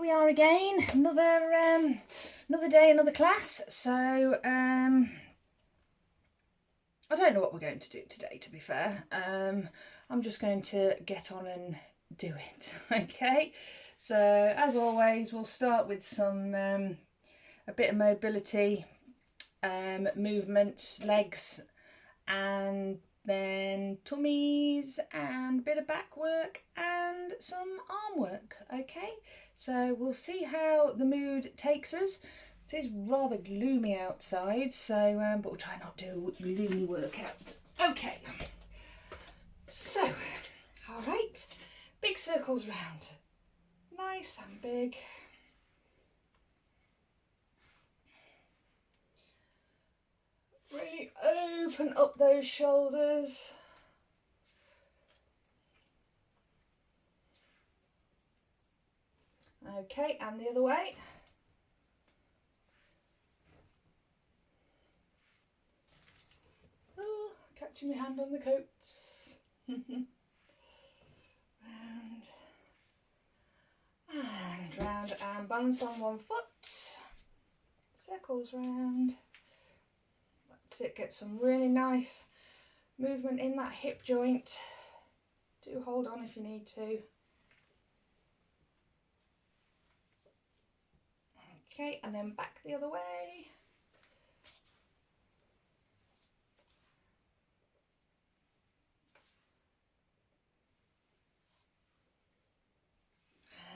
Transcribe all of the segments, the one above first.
we are again, another day, another class. So I don't know what we're going to do today, to be fair. I'm just going to get on and do it. Okay, so as always, we'll start with some a bit of mobility, movement, legs, and then tummies and a bit of back work and some arm work. Okay, so we'll see how the mood takes us. It is rather gloomy outside, so but we'll try not to do a gloomy workout. Okay, so all right, big circles round, nice and big. Really open up those shoulders. Okay, and the other way. Oh, catching my hand on the coats. Round and round, and balance on one foot. Circles round. That's it, get some really nice movement in that hip joint. Do hold on if you need to. Okay, and then back the other way.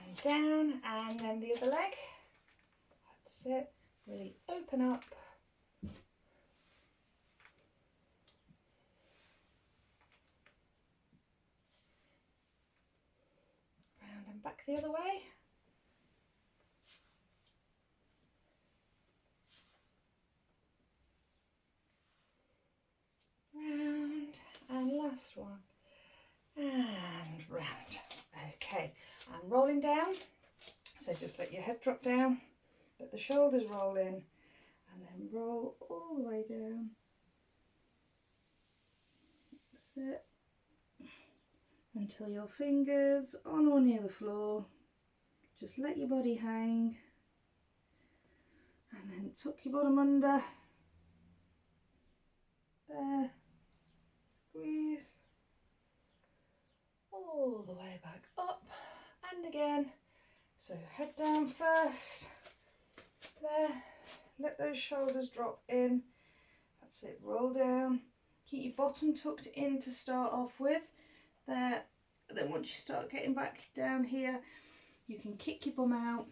And down, and then the other leg. That's it, really open up. Round and back the other way. Round, and last one, and round. Okay, I'm rolling down, so just let your head drop down, let the shoulders roll in, and then roll all the way down. That's it. Until your fingers on or near the floor. Just let your body hang, and then tuck your bottom under. There. Squeeze all the way back up and again. So head down first. There. Let those shoulders drop in. That's it. Roll down. Keep your bottom tucked in to start off with. There. And then once you start getting back down here, you can kick your bum out.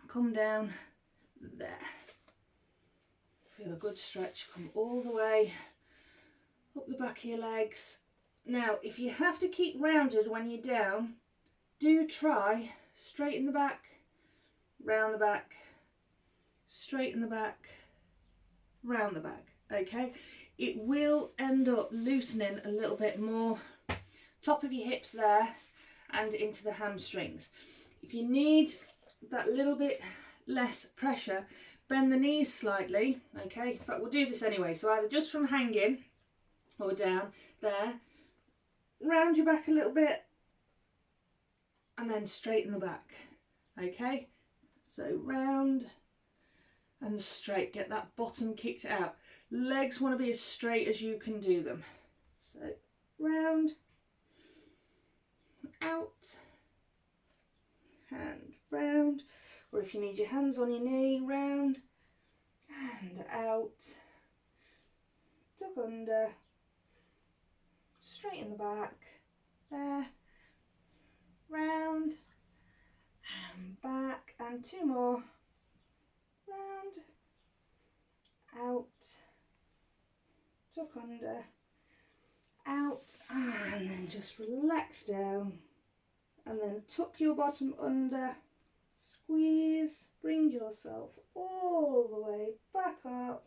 Come down. There. Feel a good stretch. Come all the way up the back of your legs. Now, if you have to keep rounded when you're down, do try straighten the back, round the back, straighten the back, round the back. Okay, it will end up loosening a little bit more top of your hips there and into the hamstrings. If you need that little bit less pressure, bend the knees slightly. Okay, in fact we'll do this anyway, so either just from hanging or down there, round your back a little bit and then straighten the back. Okay, so round and straight, get that bottom kicked out. Legs want to be as straight as you can do them. So round, out, and round, or if you need your hands on your knee, round and out, tuck under, straighten the back, there, round and back, and two more, round, out, tuck under, out, and then just relax down, and then tuck your bottom under, squeeze, bring yourself all the way back up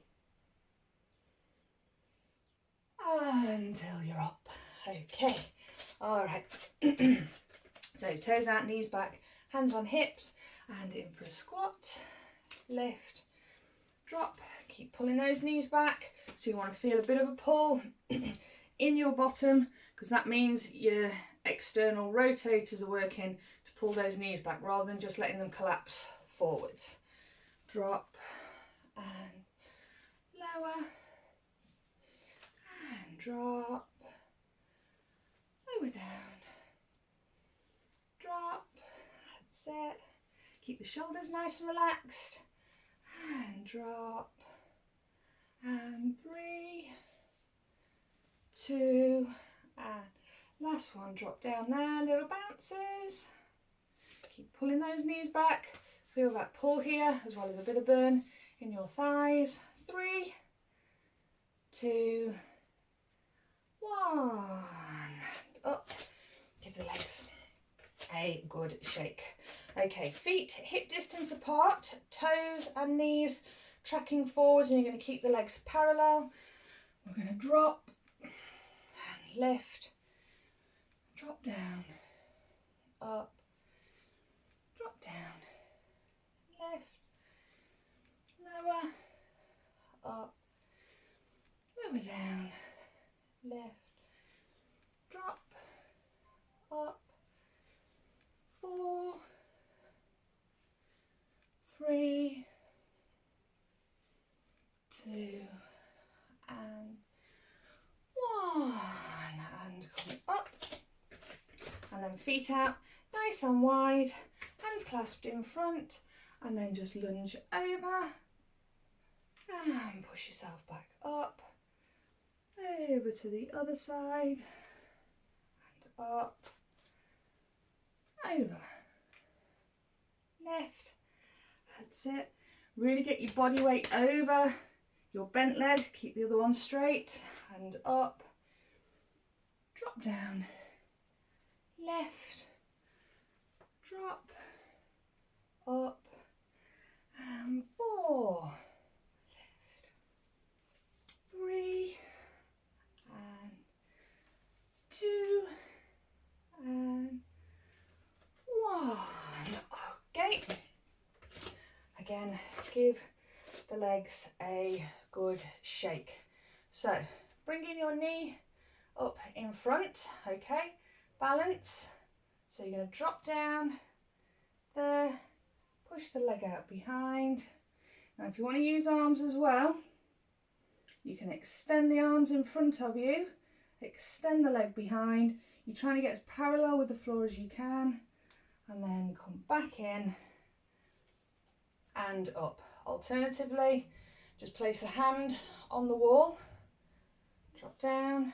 until you're up. Okay, all right. So toes out, knees back, hands on hips, and in for a squat, lift, drop. Keep pulling those knees back, so you want to feel a bit of a pull in your bottom, because that means your external rotators are working to pull those knees back rather than just letting them collapse forwards. Drop and lower and drop, lower down, drop, that's it. Keep the shoulders nice and relaxed and drop, and 3, 2, and last one, drop down there, little bounces. Keep pulling those knees back. Feel that pull here as well as a bit of burn in your thighs. 3, 2, 1. Up. Give the legs a good shake. Okay, feet hip distance apart, toes and knees tracking forwards, and you're going to keep the legs parallel. We're going to drop and lift, drop down, up, drop down, lift, lower, up, lower down, lift, drop, up, 4, 3, 2, and 1, and come up, and then feet out nice and wide, hands clasped in front, and then just lunge over and push yourself back up, over to the other side, and up, over, left, that's it. Really get your body weight over your bent leg, keep the other one straight, and up, drop down, left, drop, up, and 4, left, 3, and 2, and 1. Okay. Again, give the legs a good shake. So, bringing your knee up in front, okay, balance. So you're going to drop down there, push the leg out behind. Now if you want to use arms as well, you can extend the arms in front of you, extend the leg behind. You're trying to get as parallel with the floor as you can, and then come back in and up. Alternatively, just place a hand on the wall, drop down.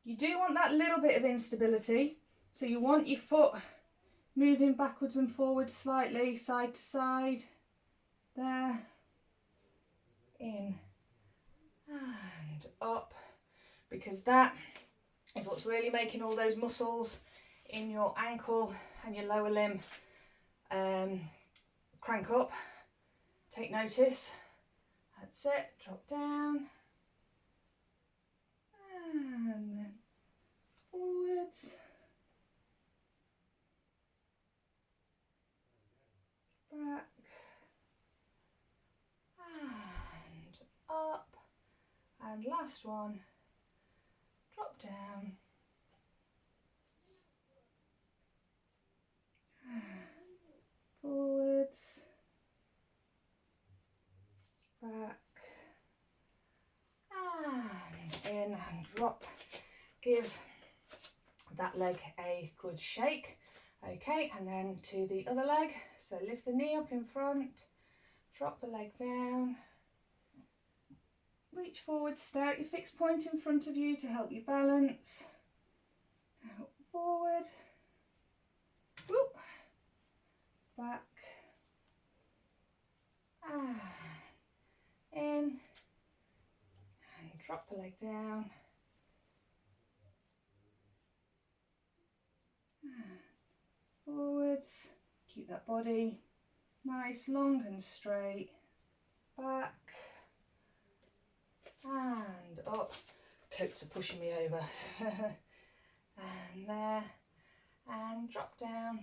You do want that little bit of instability, so you want your foot moving backwards and forwards slightly, side to side, there, in and up, because that is what's really making all those muscles in your ankle and your lower limb crank up. Take notice. That's it. Drop down. And then forwards. Back. And up. And last one. Drop down. Forwards. Back. And in and drop. Give that leg a good shake. Okay, and then to the other leg. So lift the knee up in front, drop the leg down, reach forward, stare at your fixed point in front of you to help you balance. Out forward, whoop, back, and in, and drop the leg down. Forwards, keep that body nice, long and straight, back and up. Coats are pushing me over. And there, and drop down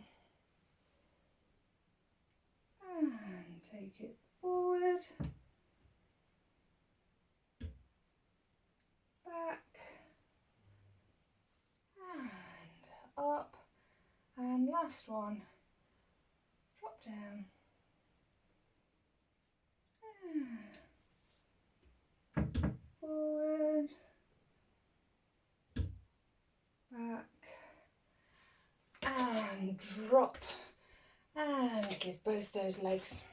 and take it forward, back and up. And last one, drop down. Forward, back, and drop, and give both those legs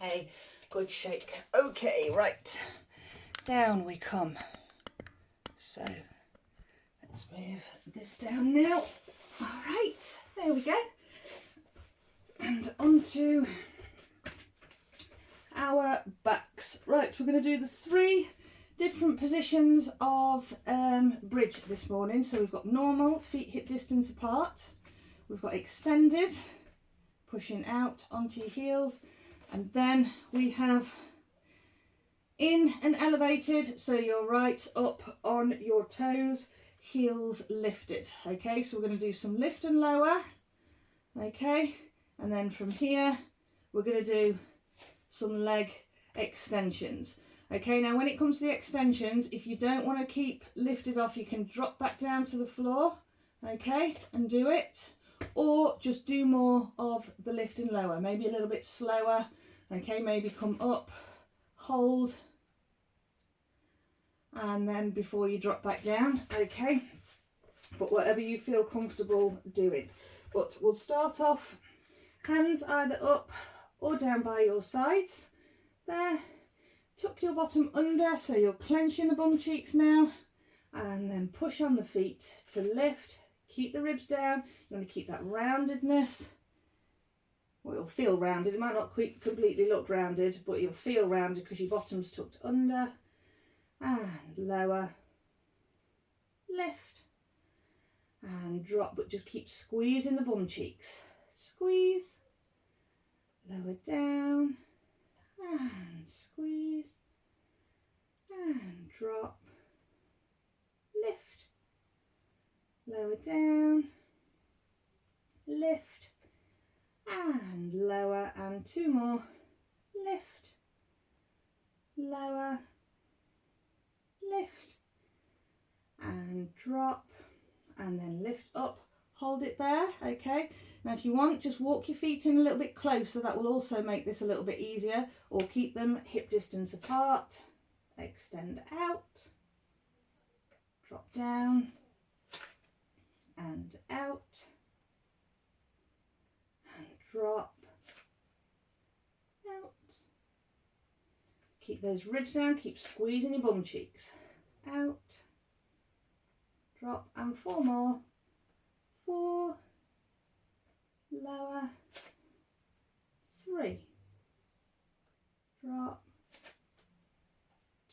a good shake. Okay, right, down we come. So let's move this down now. All right, there we go. And onto our backs. Right, we're going to do the 3 different positions of bridge this morning. So we've got normal, feet hip distance apart. We've got extended, pushing out onto your heels. And then we have in and elevated, so you're right up on your toes, heels lifted. Okay, so we're going to do some lift and lower. Okay, and then from here, we're going to do some leg extensions. Okay, now when it comes to the extensions, if you don't want to keep lifted off, you can drop back down to the floor, okay, and do it. Or just do more of the lift and lower, maybe a little bit slower. Okay, maybe come up, hold, and then before you drop back down, okay. But whatever you feel comfortable doing. But we'll start off, hands either up or down by your sides. There, tuck your bottom under so you're clenching the bum cheeks now, and then push on the feet to lift. Keep the ribs down. You want to keep that roundedness. Well, it'll feel rounded. It might not completely look rounded, but you'll feel rounded because your bottom's tucked under. And lower, lift, and drop, but just keep squeezing the bum cheeks. Squeeze, lower down, and squeeze, and drop, lift, lower down, lift, and lower, and 2 more, lift, lower, lift, and drop, and then lift up, hold it there. Okay, now if you want, just walk your feet in a little bit closer. That will also make this a little bit easier, or keep them hip distance apart. Extend out, drop down and out, and drop, out. Keep those ribs down, keep squeezing your bum cheeks. Out, drop, and 4 more. 4, lower, 3, drop,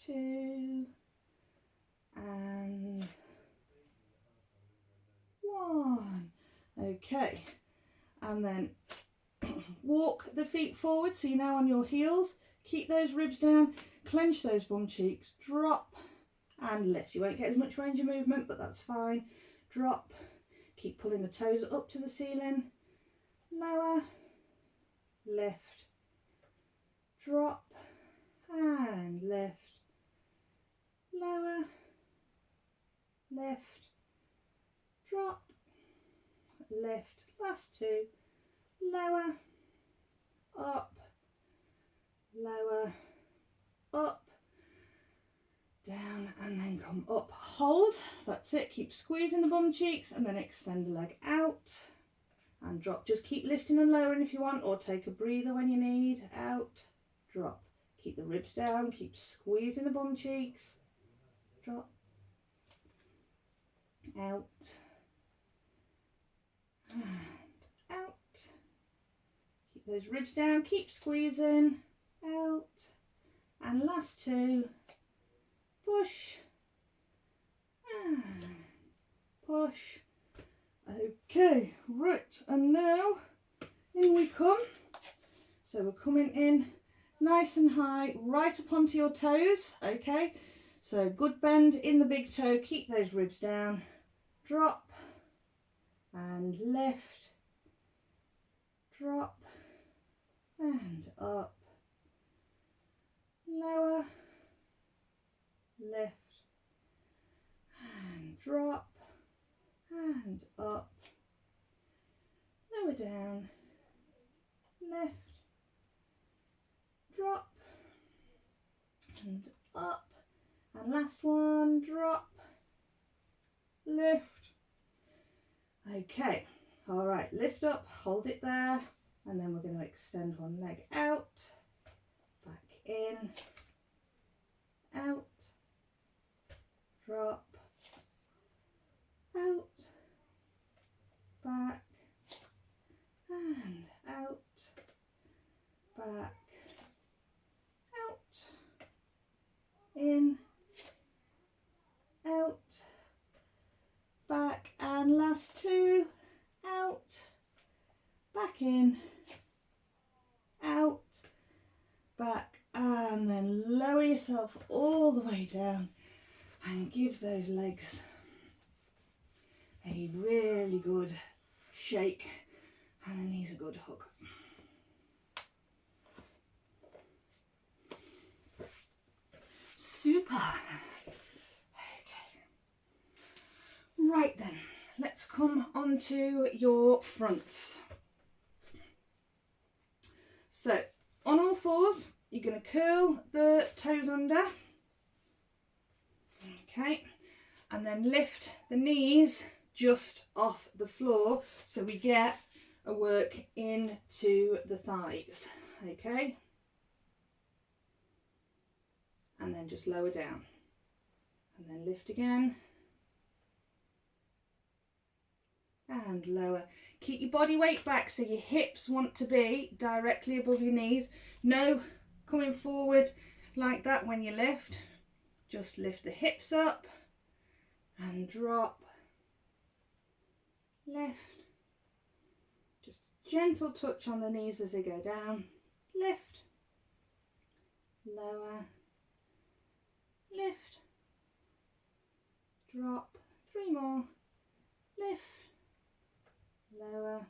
2, and 1. Okay, and then walk the feet forward so you're now on your heels. Keep those ribs down, clench those bum cheeks, drop and lift. You won't get as much range of movement, but that's fine. Drop, keep pulling the toes up to the ceiling, lower, lift, drop and lift, lower, lift, drop, lift, last 2, lower, up, lower, up, down, and then come up, hold. That's it. Keep squeezing the bum cheeks and then extend the leg out and drop. Just keep lifting and lowering if you want, or take a breather when you need. Out, drop. Keep the ribs down, keep squeezing the bum cheeks, drop, out, and out. Keep those ribs down, keep squeezing, out, and last 2, push, and push. Okay, right, and now in we come. So we're coming in nice and high, right up onto your toes, okay? So good bend in the big toe, keep those ribs down, drop, and lift, drop, and up, lower, lift, and drop, and up, last one, drop, lift. Okay, all right, lift up, hold it there, and then we're going to extend one leg out, back in, out, drop, out, back, and out, back, out, in, out, back, and last two, out, back in, out, back, and then lower yourself all the way down and give those legs a really good shake and the knees a good hug. Super. Okay. Right then, let's come on to your fronts. So, on all fours, you're going to curl the toes under. Okay, and then lift the knees just off the floor so we get a work into the thighs. Okay, and then just lower down and then lift again and lower. Keep your body weight back so your hips want to be directly above your knees. No coming forward like that when you lift. Just lift the hips up and drop, lift. Just gentle touch on the knees as they go down. Lift, lower, lift, drop. 3 more. Lift, lower,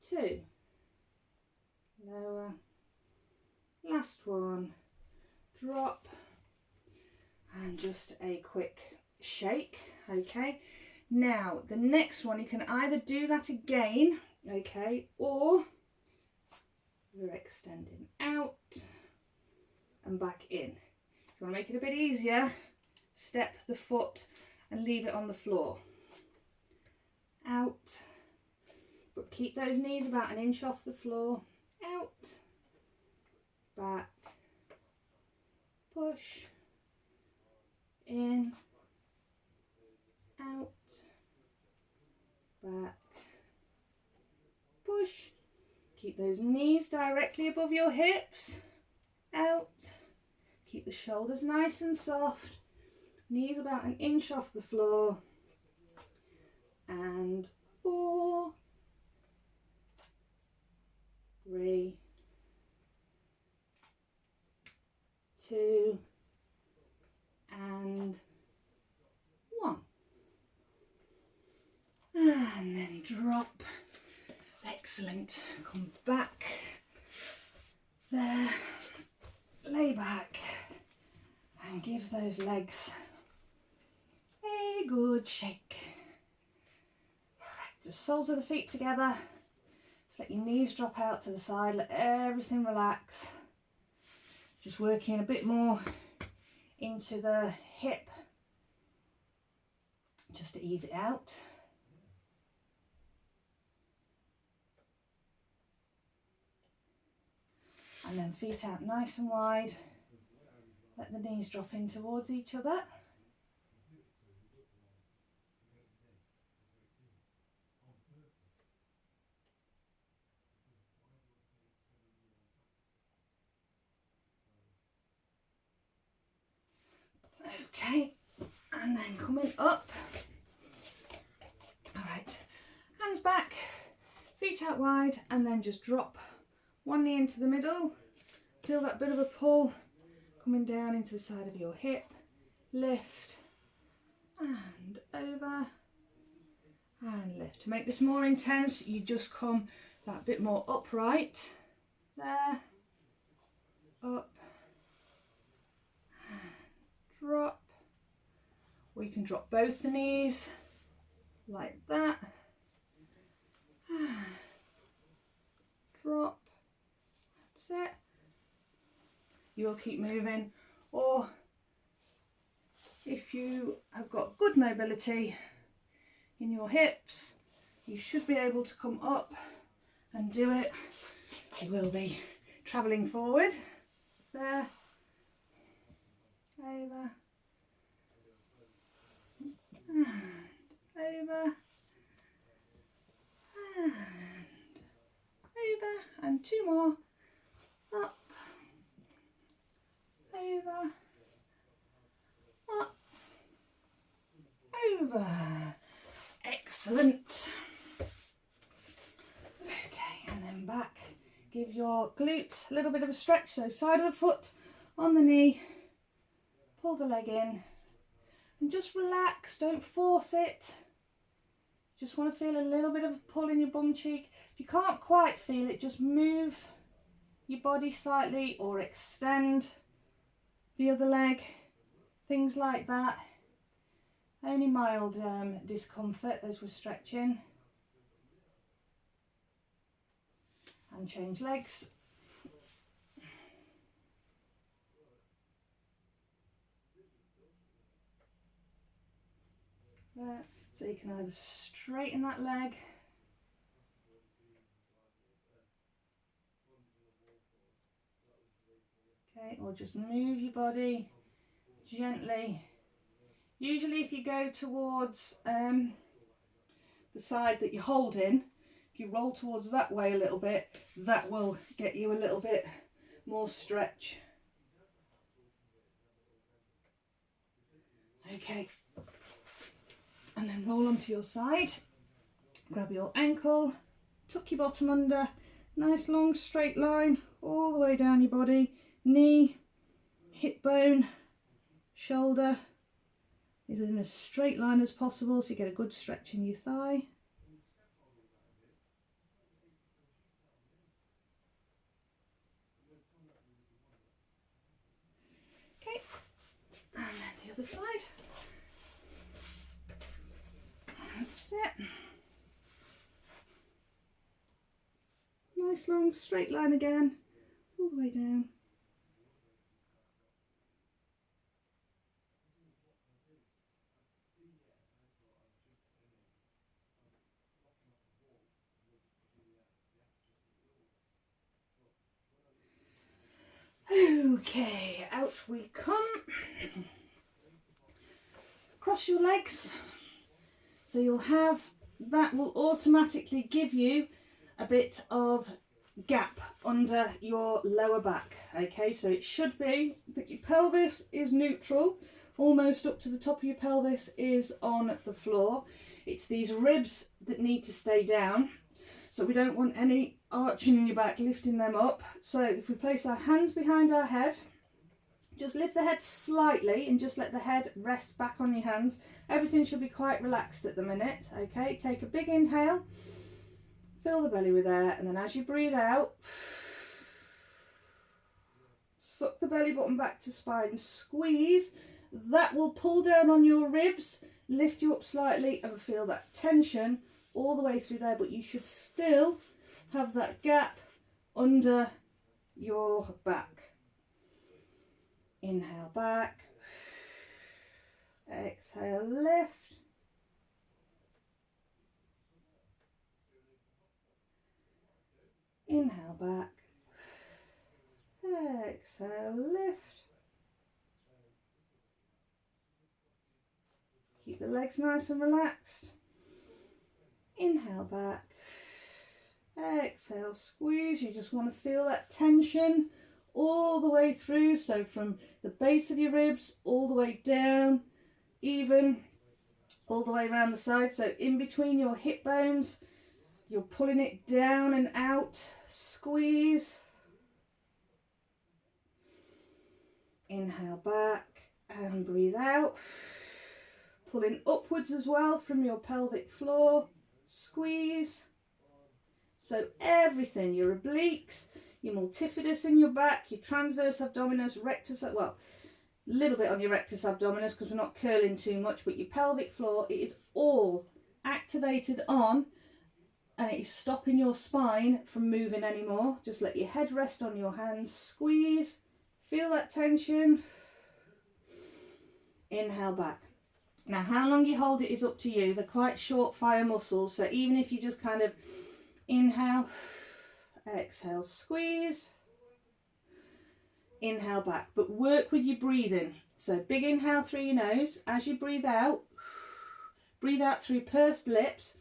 2, lower, last one, drop, and just a quick shake. Okay, now the next one you can either do that again, okay, or we're extending out and back in. If you want to make it a bit easier, step the foot and leave it on the floor. Out, but keep those knees about 1 inch off the floor. Out, back, push, in, out, back, push. Keep those knees directly above your hips. Out, keep the shoulders nice and soft. Knees about 1 inch off the floor. And 4, 3, 2, and 1. And then drop. Excellent. Come back. There. Lay back. And give those legs a good shake. Alright, just soles of the feet together. Just let your knees drop out to the side. Let everything relax. Just working a bit more into the hip. Just to ease it out. And then feet out nice and wide. Let the knees drop in towards each other. Okay, and then coming up. All right, hands back, feet out wide, and then just drop one knee into the middle. Feel that bit of a pull coming down into the side of your hip. Lift and over and lift. To make this more intense, you just come that bit more upright. There, up, drop. Or you can drop both the knees like that. Drop. That's it. You will keep moving, or if you have got good mobility in your hips, you should be able to come up and do it. You will be travelling forward, there, over, and over, and over, and two more, up, over, up, over. Excellent. Okay, and then back. Give your glutes a little bit of a stretch, so side of the foot on the knee, pull the leg in, and just relax, don't force it. Just want to feel a little bit of a pull in your bum cheek. If you can't quite feel it, just move your body slightly or extend the other leg, things like that. Only mild discomfort as we're stretching. And change legs. There. So you can either straighten that leg, okay, or just move your body gently. Usually if you go towards the side that you're holding, if you roll towards that way a little bit, that will get you a little bit more stretch. Okay, and then roll onto your side, grab your ankle, tuck your bottom under, nice long straight line all the way down your body, knee, hip bone, shoulder is in as straight line as possible so you get a good stretch in your thigh. Okay, and then the other side. That's it. Nice long straight line again, all the way down. Okay, out we come. Cross your legs. So you'll have, that will automatically give you a bit of gap under your lower back. Okay, so it should be that your pelvis is neutral, almost up to the top of your pelvis is on the floor. It's these ribs that need to stay down. So we don't want any arching in your back, lifting them up. So if we place our hands behind our head, just lift the head slightly and just let the head rest back on your hands. Everything should be quite relaxed at the minute. Okay, take a big inhale, fill the belly with air, and then as you breathe out, suck the belly button back to spine, squeeze. That will pull down on your ribs, lift you up slightly, and feel that tension all the way through there, but you should still have that gap under your back. Inhale back, exhale lift, inhale back, exhale lift. Keep the legs nice and relaxed. Inhale back, exhale squeeze. You just want to feel that tension all the way through, so from the base of your ribs all the way down, even all the way around the side, so in between your hip bones, you're pulling it down and out, squeeze. Inhale back and breathe out, pulling upwards as well from your pelvic floor, squeeze. So everything, your obliques, your multifidus in your back, your transverse abdominis, rectus, well, a little bit on your rectus abdominis because we're not curling too much, but your pelvic floor, it is all activated on, and it is stopping your spine from moving anymore. Just let your head rest on your hands, squeeze, feel that tension. Inhale back. Now how long you hold it is up to you. They're quite short fire muscles, so even if you just kind of inhale, exhale, squeeze, inhale back, but work with your breathing. So big inhale through your nose. As you breathe out through pursed lips.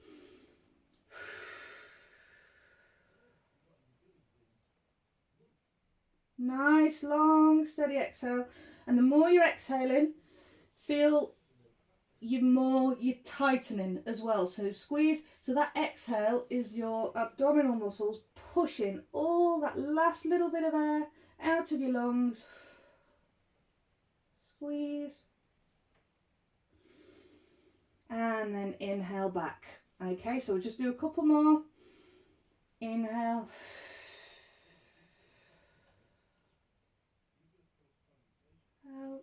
Nice, long, steady exhale. And the more you're exhaling, feel you're tightening as well. So squeeze. So that exhale is your abdominal muscles pushing all that last little bit of air out of your lungs. Squeeze. And then inhale back. Okay, so we'll just do a couple more. Inhale. Out.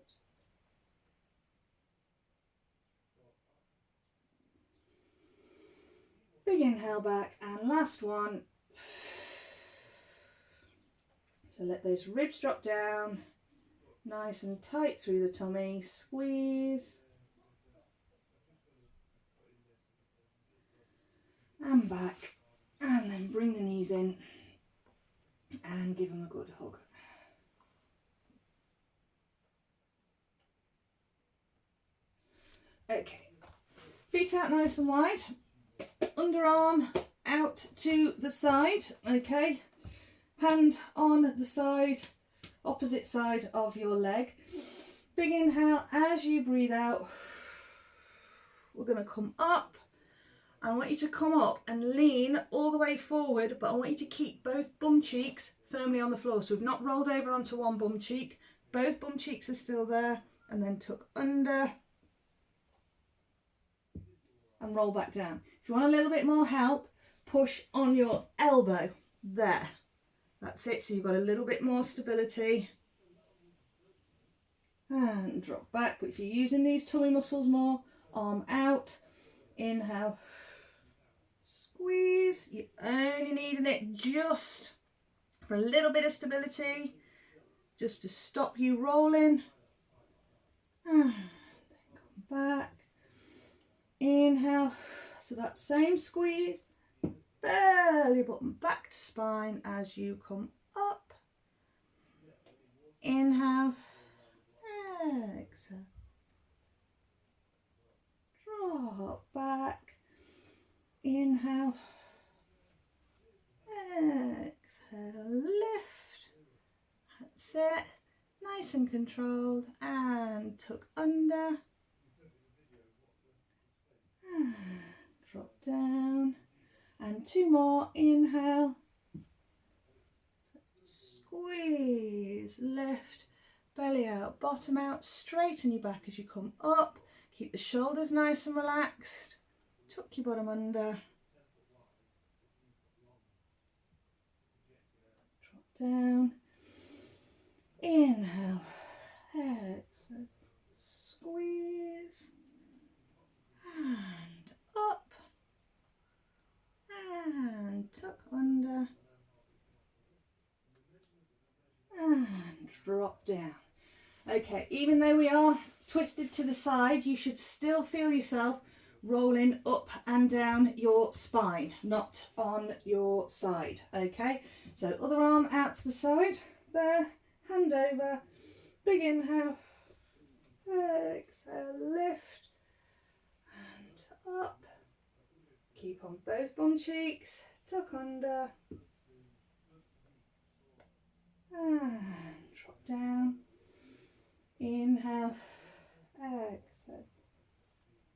Big inhale back, and last one. So let those ribs drop down, nice and tight through the tummy, squeeze. And back, and then bring the knees in and give them a good hug. Okay, feet out nice and wide, underarm out to the side, okay, hand on the side, opposite side of your leg. Big inhale. As you breathe out, we're going to come up. I want you to come up and lean all the way forward, but I want you to keep both bum cheeks firmly on the floor. So we've not rolled over onto one bum cheek. Both bum cheeks are still there. And then tuck under and roll back down. If you want a little bit more help, push on your elbow. There. That's it. So you've got a little bit more stability. And drop back. But if you're using these tummy muscles more, arm out. Inhale. Squeeze. You're only needing it just for a little bit of stability, just to stop you rolling. And then come back. Inhale. So that same squeeze, belly button back to spine as you come up. Inhale. Exhale. Drop back. Inhale. Exhale. Lift. That's it. Nice and controlled. And tuck under. And drop down. And two more. Inhale. Squeeze. Lift. Belly out. Bottom out. Straighten your back as you come up. Keep the shoulders nice and relaxed. Tuck your bottom under. Drop down. Inhale. Exhale. Squeeze. And up. And tuck under. And drop down. Okay, even though we are twisted to the side, you should still feel yourself rolling up and down your spine, not on your side. Okay, so other arm out to the side, there, hand over, big inhale, exhale, lift, and up. Keep on both bum cheeks, tuck under, and drop down. Inhale, exhale,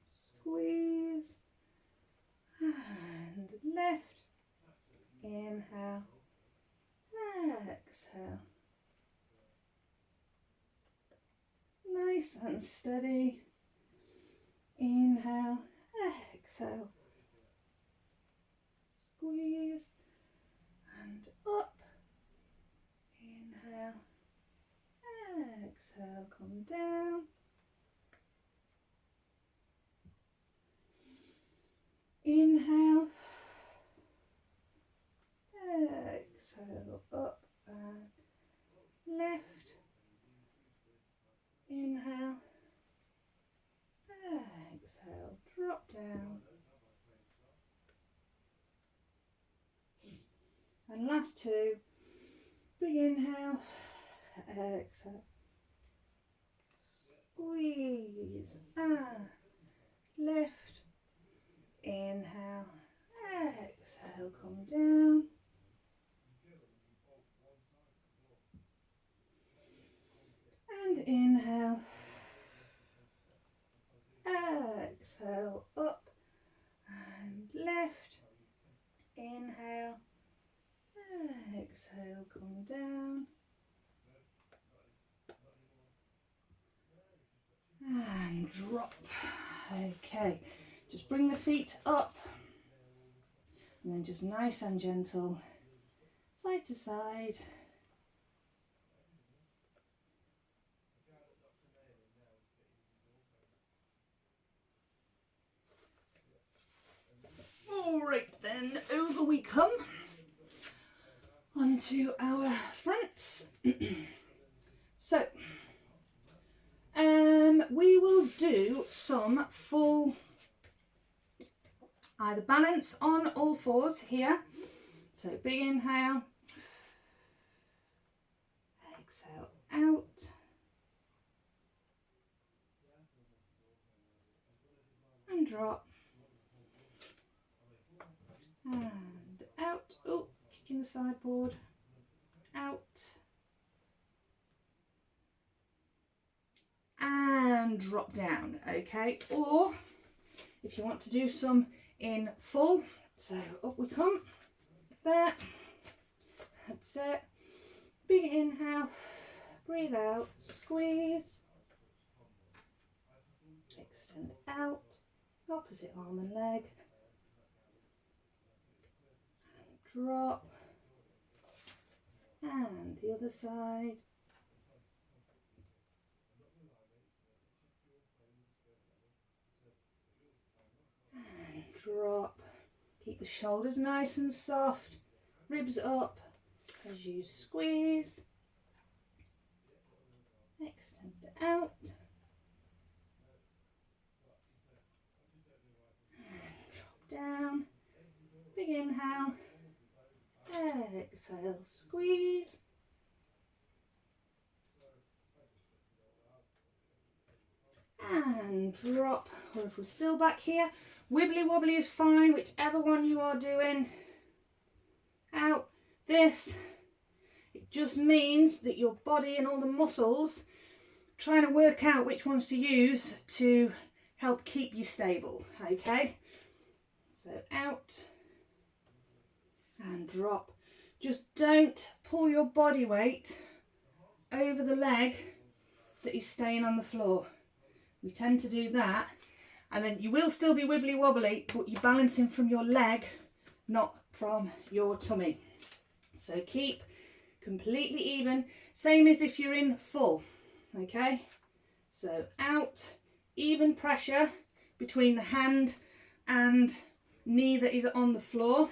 squeeze, and lift. Inhale, exhale. Nice and steady. Inhale, exhale, squeeze, and up. Inhale, exhale, come down. Inhale, exhale, up and lift. Inhale, down. And last two, big inhale, exhale, squeeze, lift, inhale, exhale, come down. And inhale, exhale, up and lift, inhale, exhale, come down. And drop. Okay, just bring the feet up and then just nice and gentle, side to side. All right then, over we come onto our fronts. So we will do some full either balance on all fours here. So big inhale, exhale out, and drop, and out. Oh, kicking the sideboard, out, and drop down. Okay, or if you want to do some in full, so up we come, there, that's it, big inhale, breathe out, squeeze, extend out, opposite arm and leg, and drop, and the other side, and drop. Keep the shoulders nice and soft, ribs up as you squeeze, extend out, and drop down, big inhale, exhale, squeeze, and drop. Or if we're still back here, wibbly wobbly is fine, whichever one you are doing. Out. This, it just means that your body and all the muscles trying to work out which ones to use to help keep you stable. Okay, so out and drop. Just don't pull your body weight over the leg that is staying on the floor. We tend to do that, and then you will still be wibbly wobbly, but you're balancing from your leg, not from your tummy. So keep completely even, same as if you're in full. Okay, so out, even pressure between the hand and knee that is on the floor,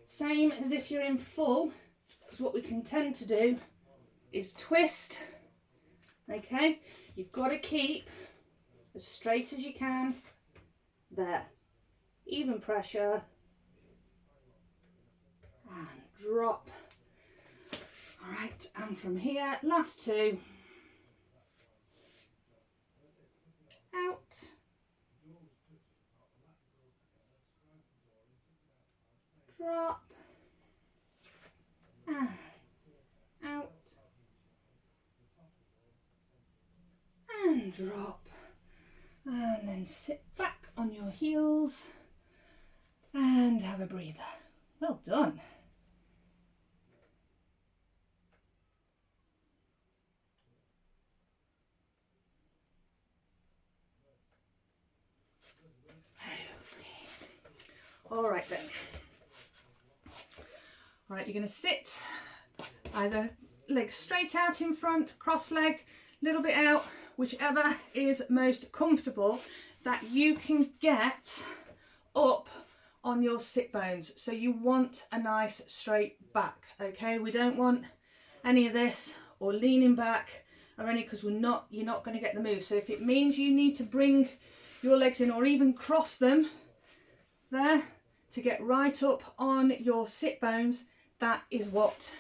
same as if you're in full, because what we can tend to do is twist. Okay, you've got to keep as straight as you can, there, even pressure, and drop. All right, and from here, last two, out, drop, and out, and drop, and then sit back on your heels and have a breather. Well done. All right then. All right, you're going to sit either legs straight out in front, cross-legged, little bit out, whichever is most comfortable that you can get up on your sit bones. So you want a nice straight back, okay? We don't want any of this or leaning back or any, because you're not going to get the move. So if it means you need to bring your legs in or even cross them there to get right up on your sit bones. That is what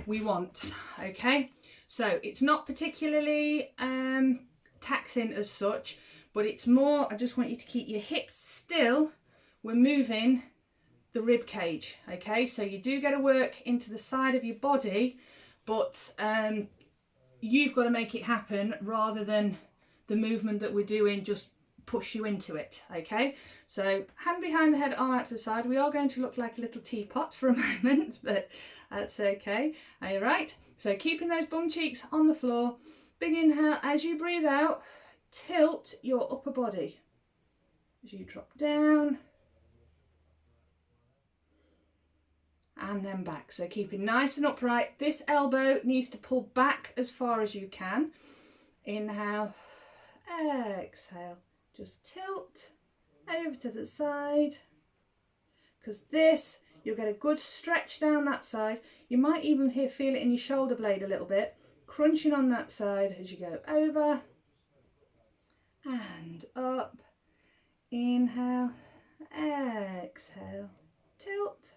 we want. Okay, so it's not particularly taxing as such, but it's more, I just want you to keep your hips still. We're moving the rib cage. Okay, so you do get to work into the side of your body, but you've got to make it happen rather than the movement that we're doing just push you into it. Okay, so hand behind the head, arm out to the side. We are going to look like a little teapot for a moment, but that's okay. All right, so keeping those bum cheeks on the floor. Big inhale. As you breathe out, tilt your upper body as you drop down and then back. So keeping nice and upright. This elbow needs to pull back as far as you can. Inhale, exhale. Just tilt over to the side, because this, you'll get a good stretch down that side. You might even feel it in your shoulder blade a little bit, crunching on that side as you go over and up. Inhale, exhale, tilt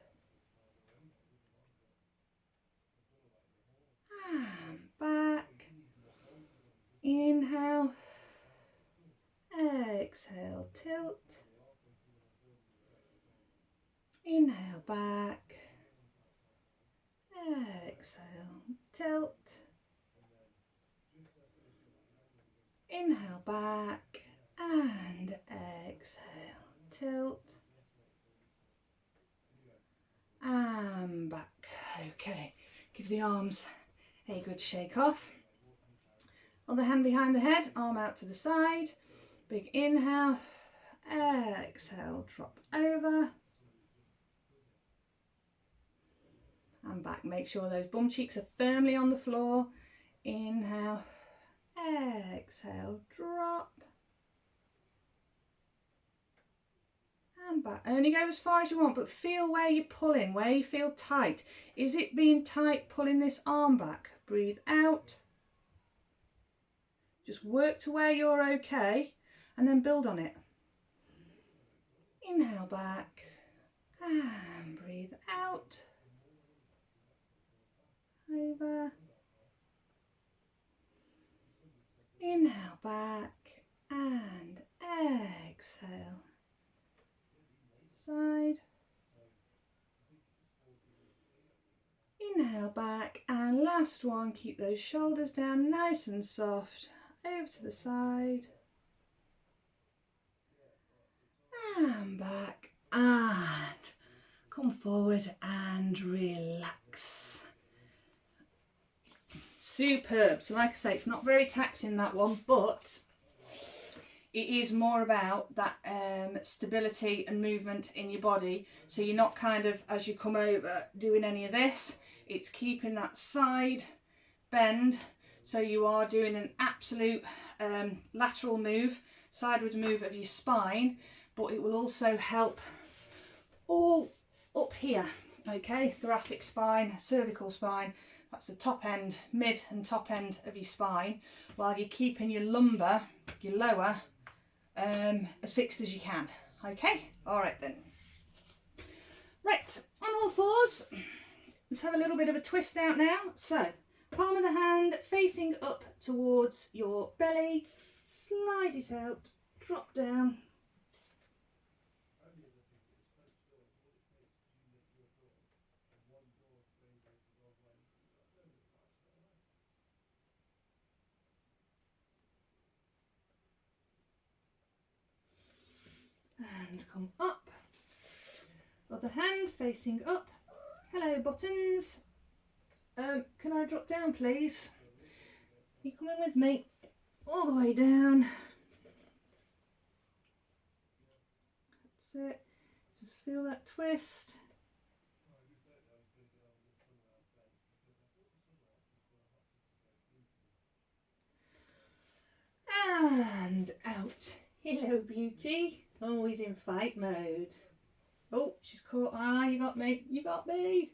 and back. Inhale, exhale, tilt. Inhale, back. Exhale, tilt. Inhale, back and exhale, tilt and back. Okay, give the arms a good shake off. Other hand behind the head, arm out to the side. Big inhale, exhale, drop over and back. Make sure those bum cheeks are firmly on the floor. Inhale, exhale, drop and back. Only go as far as you want, but feel where you're pulling, where you feel tight. Is it being tight pulling this arm back? Breathe out. Just work to where you're okay and then build on it. Inhale back and breathe out. Over. Inhale back and exhale. Side. Inhale back and last one. Keep those shoulders down nice and soft. Over to the side. And back and come forward and relax. Superb. So like I say, it's not very taxing, that one, but it is more about that stability and movement in your body. So you're not kind of, as you come over, doing any of this. It's keeping that side bend. So you are doing an absolute lateral move, sideward move of your spine, but it will also help all up here. Okay, thoracic spine, cervical spine. That's the top end, mid and top end of your spine, while you're keeping your lumbar, your lower, as fixed as you can. Okay, all right then. Right, on all fours, let's have a little bit of a twist out now. So, palm of the hand facing up towards your belly, slide it out, drop down. And come up. Other hand facing up. Hello, buttons. Can I drop down, please? You coming with me? All the way down. That's it. Just feel that twist. And out. Hello, beauty. Always in fight mode. Oh, she's caught. Ah, you got me. You got me.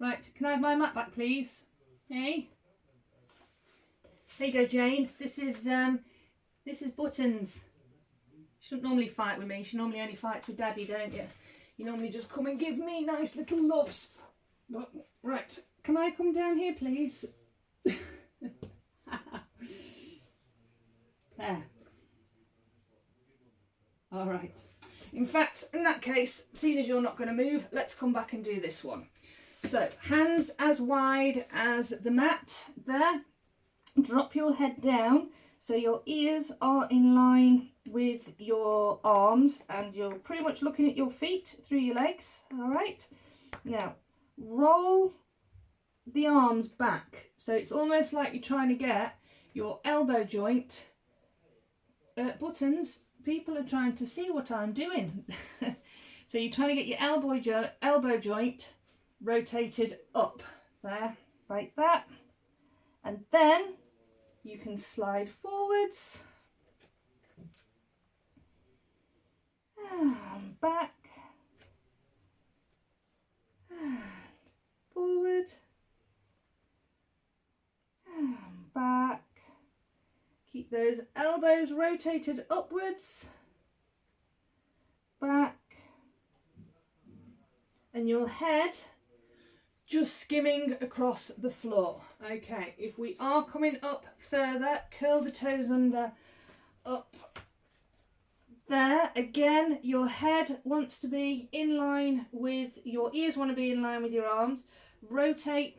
Right, can I have my mat back, please? Hey. There you go, Jane. This is Buttons. She doesn't normally fight with me. She normally only fights with Daddy, don't you? You normally just come and give me nice little loves. But, right, can I come down here, please? There. All right. In fact, in that case, seeing as you're not going to move, let's come back and do this one. So, hands as wide as the mat there. Drop your head down so your ears are in line with your arms and you're pretty much looking at your feet through your legs. All right. Now, roll the arms back. So it's almost like you're trying to get your elbow joint buttons. People are trying to see what I'm doing. So you're trying to get your elbow joint rotated up there, like that. And then you can slide forwards and back and forward and back. Keep those elbows rotated upwards, back, and your head just skimming across the floor. Okay, if we are coming up further, curl the toes under, up. There, again, your head wants to be in line with, your ears want to be in line with your arms. Rotate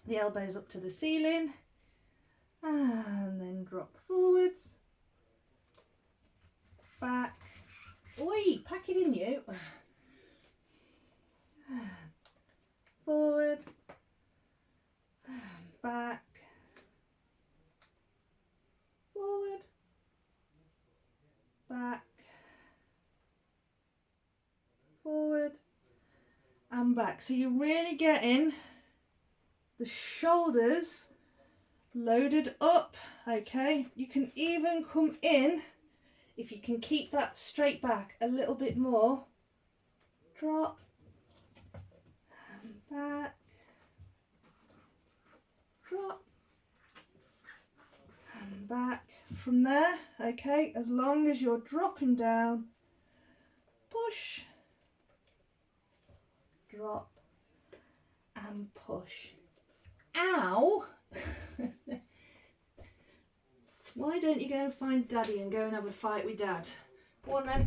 the elbows up to the ceiling. And then drop forwards. Back. Oi, pack it in you. Forward. Back. Forward. Back. Forward. And back. So you're really getting the shoulders loaded up. Okay, you can even come in, if you can keep that straight back a little bit more, drop and back, drop and back from there. Okay, as long as you're dropping down, push, drop and push. Ow! Why don't you go and find Daddy and go and have a fight with Dad? Go on then.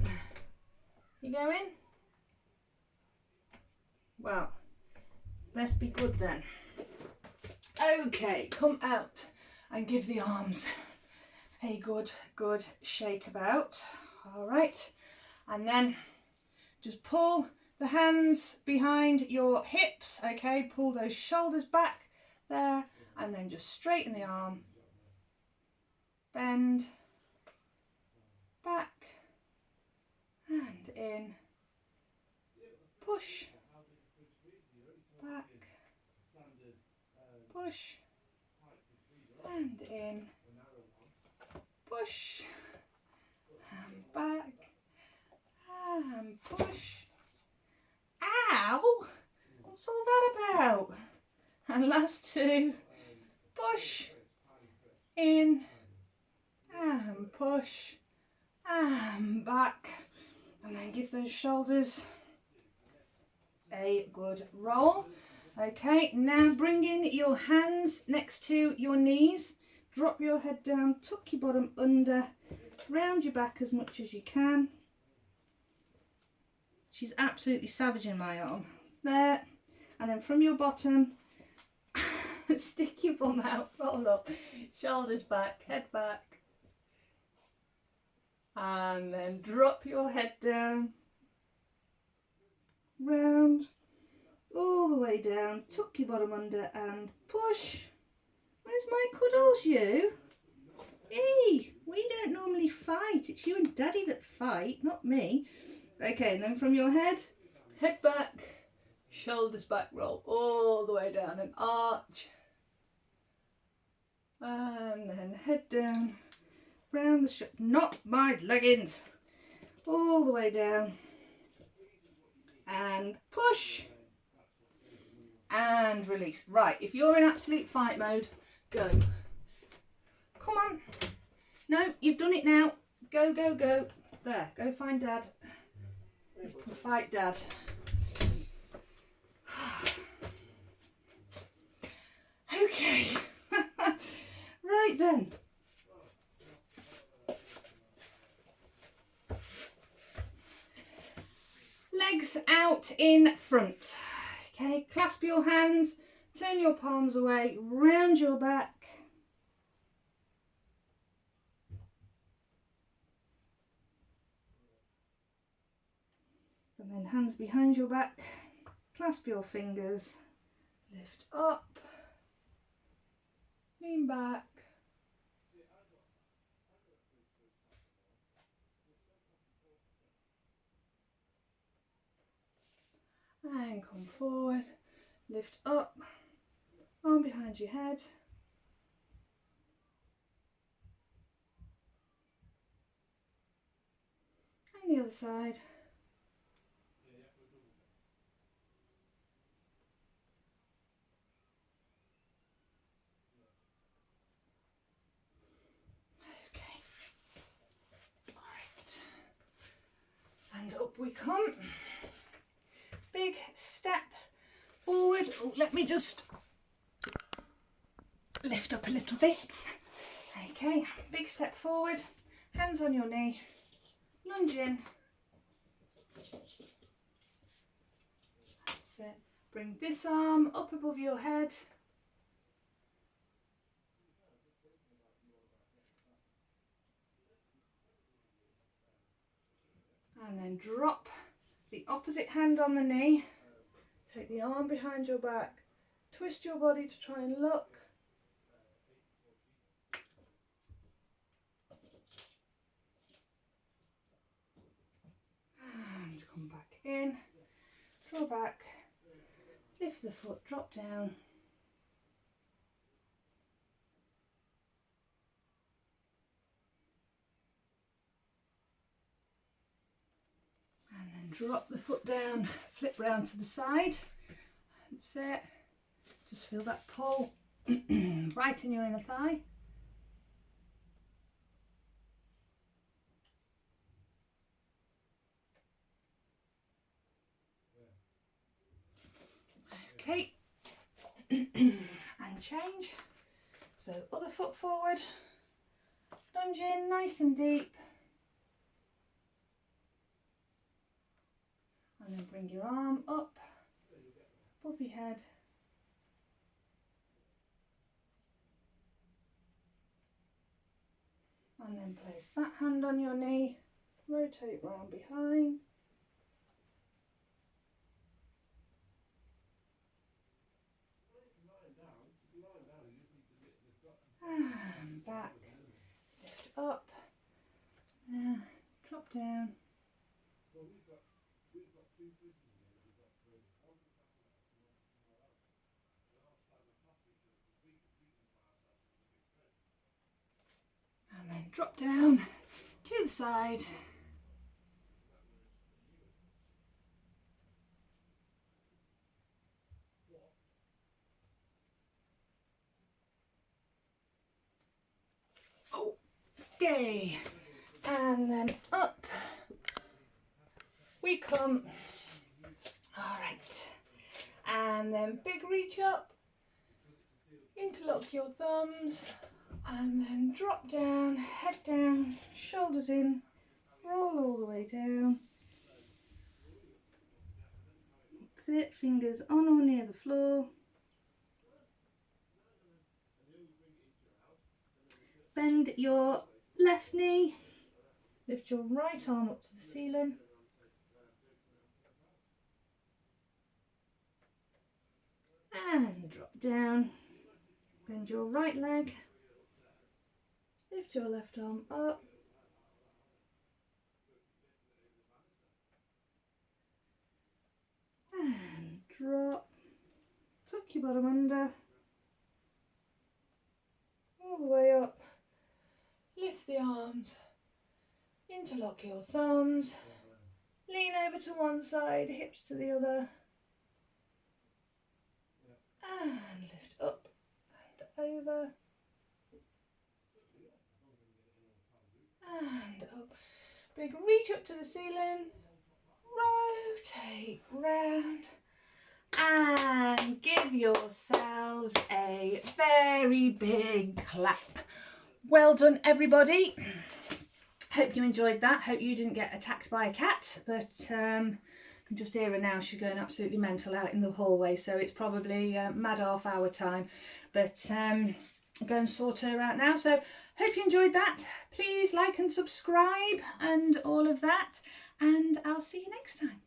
You going? Well, best be good then. Okay, come out and give the arms a good shake about. All right, and then just pull the hands behind your hips. Okay, pull those shoulders back there, and then just straighten the arm. Bend, back, and in, push, back, push, and in, push, and back, and push. Ow! What's all that about? And last two, push, in, and push, and back, and then give those shoulders a good roll. Okay, now bring in your hands next to your knees, drop your head down, tuck your bottom under, round your back as much as you can. She's absolutely savaging my arm. There, and then from your bottom, stick your bum out, roll up, shoulders back, head back. And then drop your head down, round, all the way down, tuck your bottom under and push. Where's my cuddles, you? Hey, we don't normally fight. It's you and Daddy that fight, not me. Okay, and then from your head back, shoulders back, roll all the way down and arch. And then head down. Round the not my leggings, all the way down and push and release. Right, if you're in absolute fight mode, go. Come on. No, you've done it now. Go, go, go. There, go find Dad. You can fight Dad. Okay. Right then. Legs out in front. Okay, clasp your hands, turn your palms away, round your back. And then hands behind your back, clasp your fingers, lift up, lean back. And come forward, lift up, arm behind your head. And the other side. Okay. All right. And up we come. Big step forward. Oh, let me just lift up a little bit. Okay, big step forward, hands on your knee, lunge in. That's it. Bring this arm up above your head. And then drop the opposite hand on the knee. Take the arm behind your back. Twist your body to try and look. And come back in. Draw back. Lift the foot, drop down. And then drop the foot down, flip round to the side. That's it. Just feel that pull right in your inner thigh. Okay. And change. So other foot forward. Lunge in nice and deep. And then bring your arm up above your head. And then place that hand on your knee. Rotate round behind. And back. Lift up. Drop down. And then drop down to the side. Okay. And then up we come. All right. And then big reach up. Interlock your thumbs. And then drop down, head down, shoulders in, roll all the way down. That's it, fingers on or near the floor. Bend your left knee, lift your right arm up to the ceiling. And drop down, bend your right leg, lift your left arm up. And drop, tuck your bottom under, all the way up, lift the arms, interlock your thumbs, lean over to one side, hips to the other, and lift up and over, and up. Big reach up to the ceiling, rotate round, and give yourselves a very big clap. Well done, everybody. Hope you enjoyed that. Hope you didn't get attacked by a cat, but I can just hear her now. She's going absolutely mental out in the hallway, so it's probably mad half hour time, but I'll go and sort her out now. So hope you enjoyed that. Please like and subscribe and all of that, and I'll see you next time.